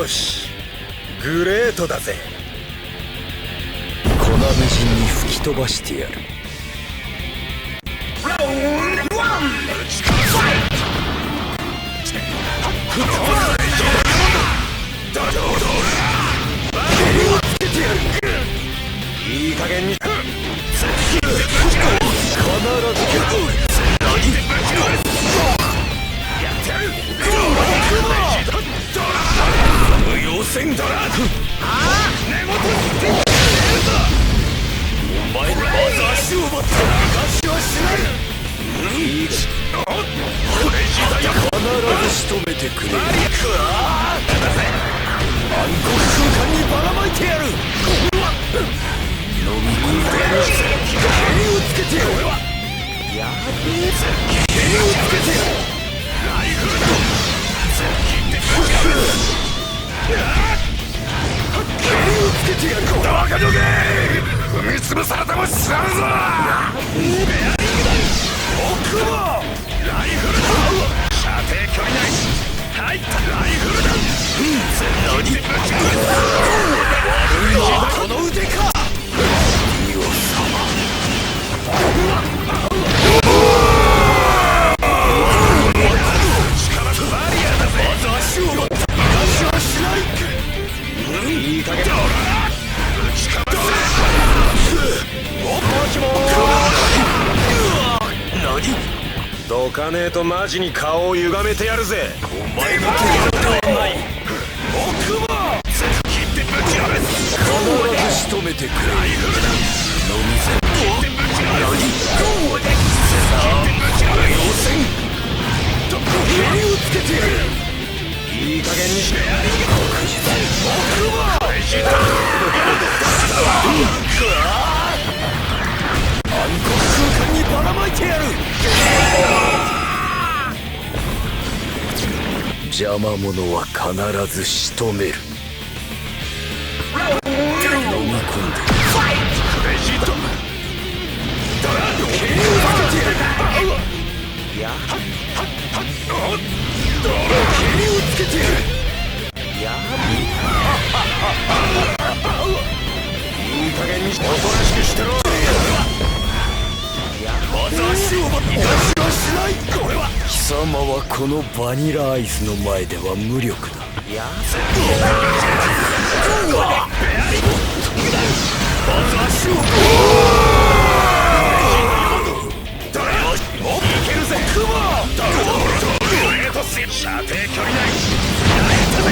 よし、グレートだぜ。粉みじんに吹き飛ばしてやる。ラウンドワン、打ち返せ。いい加減に必ず無用せんだな。根元お前まず足を奪った。昔はしない。必ず仕留めてくれる。暗黒空間にばらまいてやる。飲み込んで蹴りをつけてやる。やべえ、蹴りをつけてやる。ライフルだ。蹴りをつけてやる。バカどけ、踏みつぶされても知らぬぞ。ベアリングだ。奥もライフルだ。射程距離内入ったライフルだ。何悪いのはこの腕か。ディオ様、力バリアだぜ。まず足を持った。足はしない。いい加減だ。打ちかませ。おっもしもー。何？どかねえとマジに顔を歪めてやるぜ。お前の手がではない。僕も切ってぶち破れ。必ず仕留めてくれ。ライフルだ。飲みせ切ってぶち破れ。何？さあ要戦。蹴りをつけてやる。いい加減にして。僕も暗黒空間にばらまいてやる。邪魔者は必ず仕留める。飲み込んでクレジットドラッド蹴りをつけてやる。や蹴りをつけてやる。やいい加減にしておとなしくしてろ。まず足を持って逃がしはしない。これは貴様はこのバニラアイスの前では無力だ。やまず足をいけるぜ。クモ射程距離内やったぜ。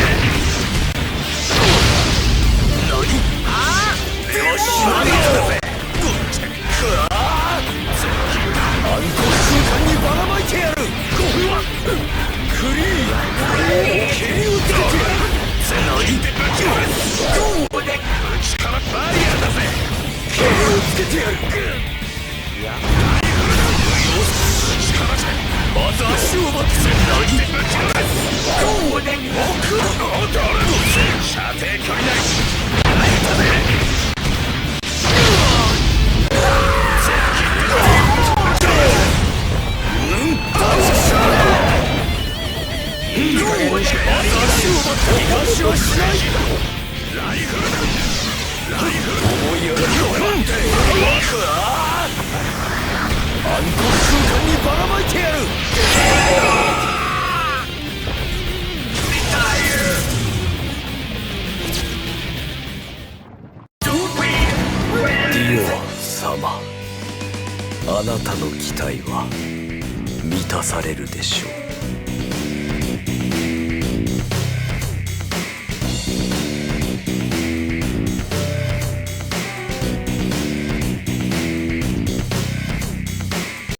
何？よし、何だぜ。暗黒空間にばらまいてやる。クリーン蹴りをつけてやる。何でぶち割れ。打ちからバリアだぜ。蹴りをつけてやる。やライフルだ。よし、打ちからぜ。まず足を持って何でぶち割れ。奥の誰の射程距離内入ったぜ。いい加減にして足をしない。ライフルだ。ライフル思いやがって暗黒空間にばらまいてやる。ディオ様、あなたの期待は満たされるでしょう。